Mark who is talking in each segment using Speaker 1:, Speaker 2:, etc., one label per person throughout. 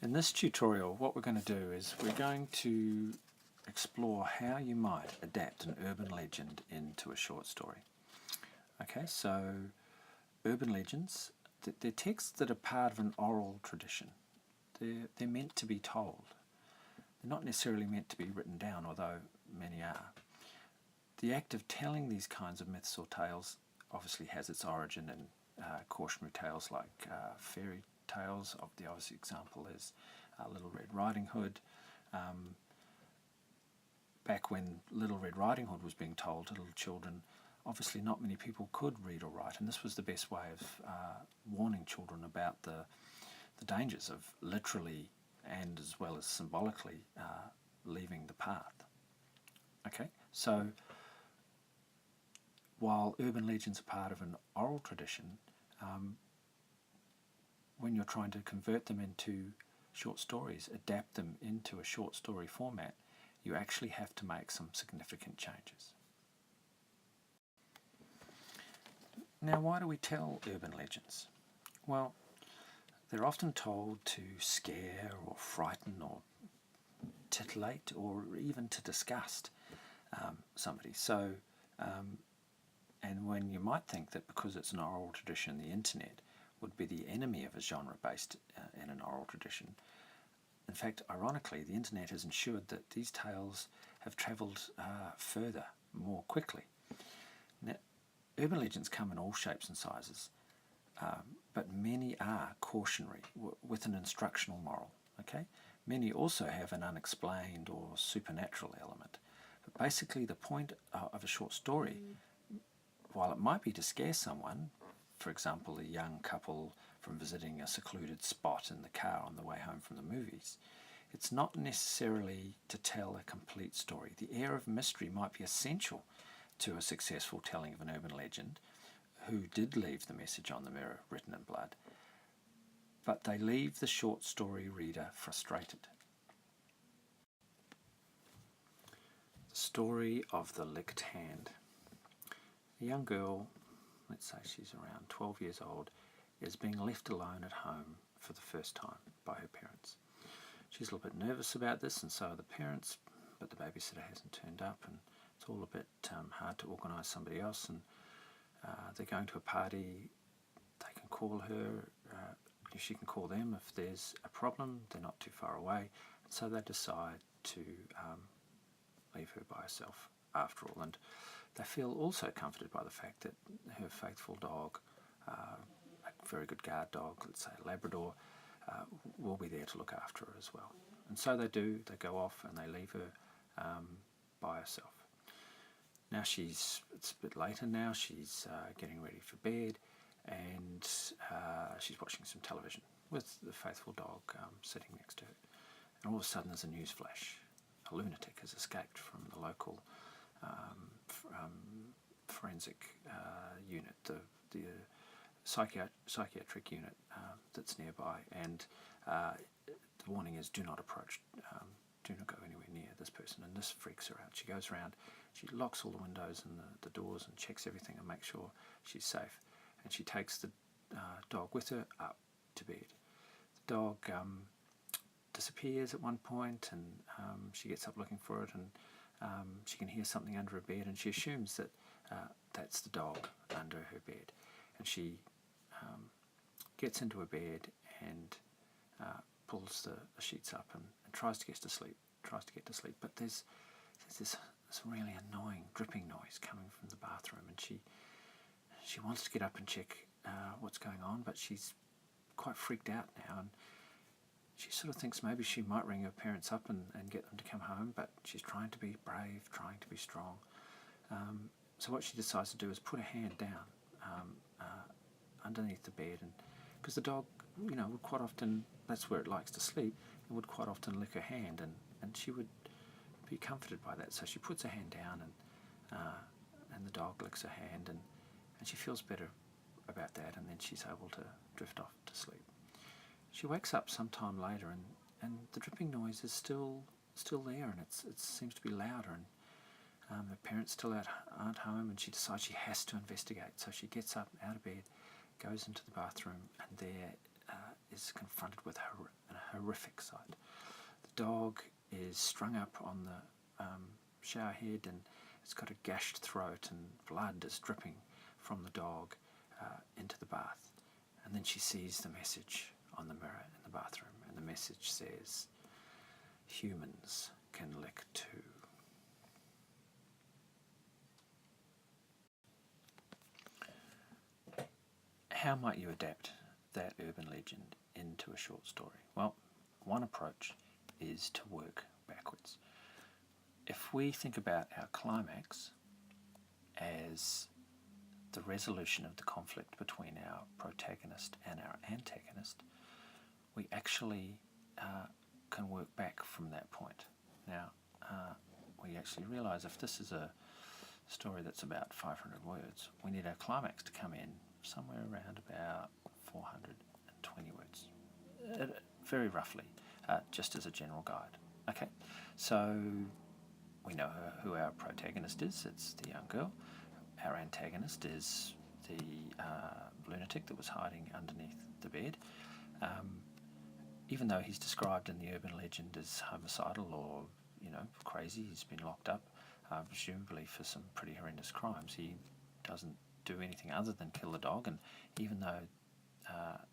Speaker 1: In this tutorial, what we're going to do is we're going to explore how you might adapt an urban legend into a short story. Okay, so urban legends, they're texts that are part of an oral tradition. They're meant to be told. They're not necessarily meant to be written down, although many are. The act of telling these kinds of myths or tales obviously has its origin in cautionary tales like fairy tales. The obvious example is Little Red Riding Hood. Back when Little Red Riding Hood was being told to little children, obviously not many people could read or write, and this was the best way of warning children about the dangers of literally and as well as symbolically leaving the path. Okay, so while urban legends are part of an oral tradition, when you're trying to convert them into short stories, adapt them into a short story format, you actually have to make some significant changes. Now, why do we tell urban legends? Well, they're often told to scare or frighten or titillate or even to disgust somebody. So, and when you might think that because it's an oral tradition, the internet would be the enemy of a genre based in an oral tradition. In fact, ironically, the internet has ensured that these tales have travelled further, more quickly. Now, urban legends come in all shapes and sizes, but many are cautionary with an instructional moral. Okay, many also have an unexplained or supernatural element. But basically, the point of a short story, while it might be to scare someone, for example, a young couple from visiting a secluded spot in the car on the way home from the movies, it's not necessarily to tell a complete story. The air of mystery might be essential to a successful telling of an urban legend, who did leave the message on the mirror written in blood, but they leave the short story reader frustrated. The story of the licked hand. A young girl, let's say she's around 12 years old, is being left alone at home for the first time by her parents. She's a little bit nervous about this, and so are the parents, but the babysitter hasn't turned up, and it's all a bit hard to organise somebody else, and they're going to a party. They can call her, she can call them if there's a problem. They're not too far away, so they decide to leave her by herself after all, and they feel also comforted by the fact that her faithful dog, a very good guard dog, let's say a Labrador, will be there to look after her as well. And so they do. They go off and they leave her by herself. Now it's a bit later now, she's getting ready for bed, and she's watching some television with the faithful dog sitting next to her. And all of a sudden there's a news flash. A lunatic has escaped from the local forensic unit, the psychiatric unit that's nearby, and the warning is do not approach, do not go anywhere near this person, and this freaks her out. She goes around, she locks all the windows and the doors and checks everything and makes sure she's safe, and she takes the dog with her up to bed. The dog disappears at one point, and she gets up looking for it, and she can hear something under her bed, and she assumes that that's the dog under her bed, and she gets into her bed and pulls the sheets up and tries to get to sleep. But there's this really annoying dripping noise coming from the bathroom, and she wants to get up and check what's going on, but she's quite freaked out now, and she sort of thinks maybe she might ring her parents up and get them to come home, but she's trying to be brave, trying to be strong. So what she decides to do is put her hand down underneath the bed, and because the dog, would quite often, that's where it likes to sleep, it would quite often lick her hand, and she would be comforted by that. So she puts her hand down, and the dog licks her hand, and she feels better about that, and then she's able to drift off to sleep. She wakes up sometime later, and the dripping noise is still there, and it seems to be louder, and her parents still aren't home, and she decides she has to investigate. So she gets up out of bed, goes into the bathroom, and there is confronted with a horrific sight. The dog is strung up on the shower head, and it's got a gashed throat, and blood is dripping from the dog into the bath. And then she sees the message on the mirror in the bathroom, and the message says, "Humans can lick too." How might you adapt that urban legend into a short story? Well, one approach is to work backwards. If we think about our climax as the resolution of the conflict between our protagonist and our antagonist, we actually can work back from that point. Now, we actually realise if this is a story that's about 500 words, we need our climax to come in somewhere around about 420 words, very roughly, just as a general guide. Okay, so we know who our protagonist is. It's the young girl. Our antagonist is the lunatic that was hiding underneath the bed. Even though he's described in the urban legend as homicidal or, crazy, he's been locked up, presumably for some pretty horrendous crimes. He doesn't do anything other than kill the dog, and even though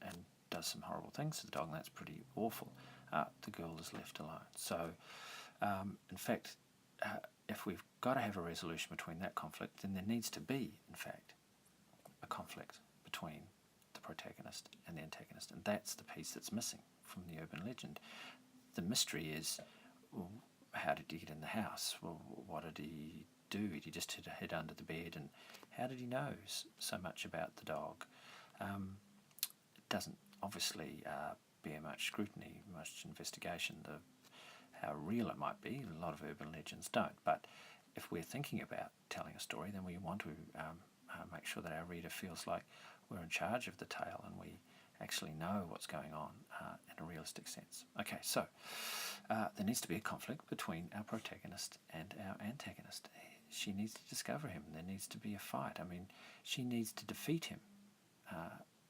Speaker 1: and does some horrible things to the dog, and that's pretty awful, the girl is left alone. So, in fact, if we've got to have a resolution between that conflict, then there needs to be, in fact, a conflict between the protagonist and the antagonist, and that's the piece that's missing from the urban legend. The mystery is, well, how did he get in the house? Well, what did he do? Did he just hit a head under the bed? And how did he know so much about the dog? It doesn't obviously bear much scrutiny, much investigation. How real it might be, a lot of urban legends don't. But if we're thinking about telling a story, then we want to make sure that our reader feels like we're in charge of the tale and we actually know what's going on in a realistic sense. Okay, so there needs to be a conflict between our protagonist and our antagonist. She needs to discover him. There needs to be a fight. I mean, she needs to defeat him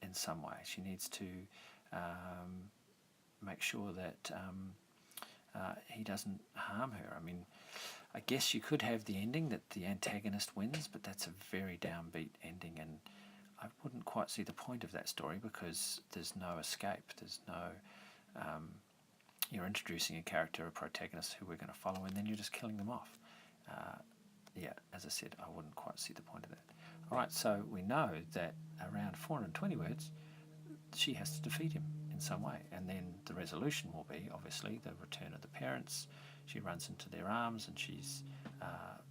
Speaker 1: in some way. She needs to make sure that he doesn't harm her. I mean, I guess you could have the ending that the antagonist wins, but that's a very downbeat ending, and I wouldn't quite see the point of that story because there's no escape. There's no... you're introducing a character, a protagonist who we're going to follow, and then you're just killing them off. Yeah, as I said, I wouldn't quite see the point of that. All right, so we know that around 420 words, she has to defeat him in some way, and then the resolution will be, obviously, the return of the parents. She runs into their arms, and she's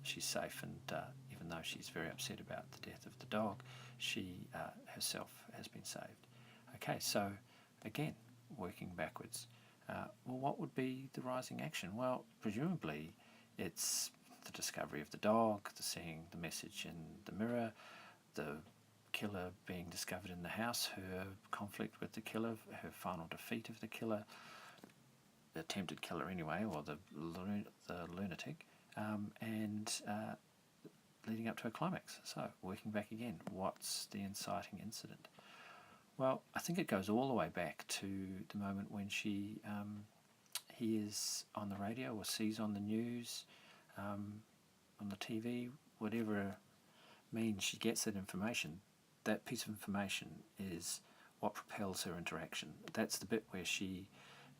Speaker 1: safe, and even though she's very upset about the death of the dog, she herself has been saved. Okay, so again, working backwards. Well, what would be the rising action? Well, presumably it's the discovery of the dog, the seeing the message in the mirror, the killer being discovered in the house, her conflict with the killer, her final defeat of the killer, the attempted killer anyway, or the lunatic, and leading up to a climax. So, working back again, what's the inciting incident? Well, I think it goes all the way back to the moment when she hears on the radio or sees on the news, on the TV, whatever means she gets that information. That piece of information is what propels her interaction. That's the bit where she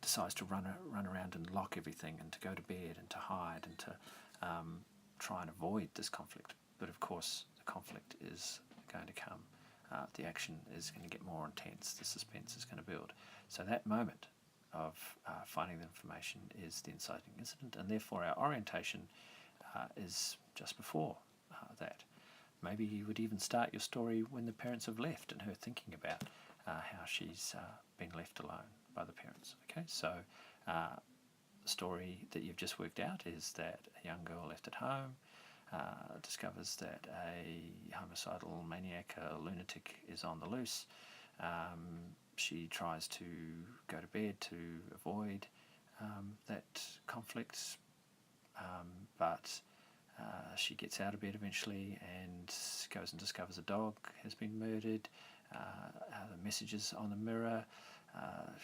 Speaker 1: decides to run around and lock everything and to go to bed and to hide and to try and avoid this conflict. But of course, the conflict is going to come. The action is going to get more intense. The suspense is going to build. So that moment of finding the information is the inciting incident, and therefore our orientation is just before that. Maybe you would even start your story when the parents have left and her thinking about how she's being left alone by the parents. Okay, so the story that you've just worked out is that a young girl left at home discovers that a homicidal maniac, a lunatic, is on the loose. She tries to go to bed to avoid that conflict, but she gets out of bed eventually and goes and discovers a dog has been murdered. The messages on the mirror,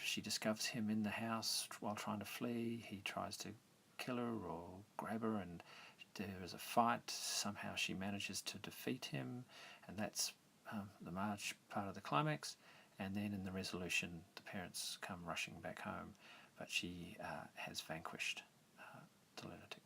Speaker 1: She discovers him in the house while trying to flee. He tries to kill her or grab her, and there is a fight. Somehow she manages to defeat him, and that's the Marge part of the climax. And then in the resolution, the parents come rushing back home, but she has vanquished the lunatic.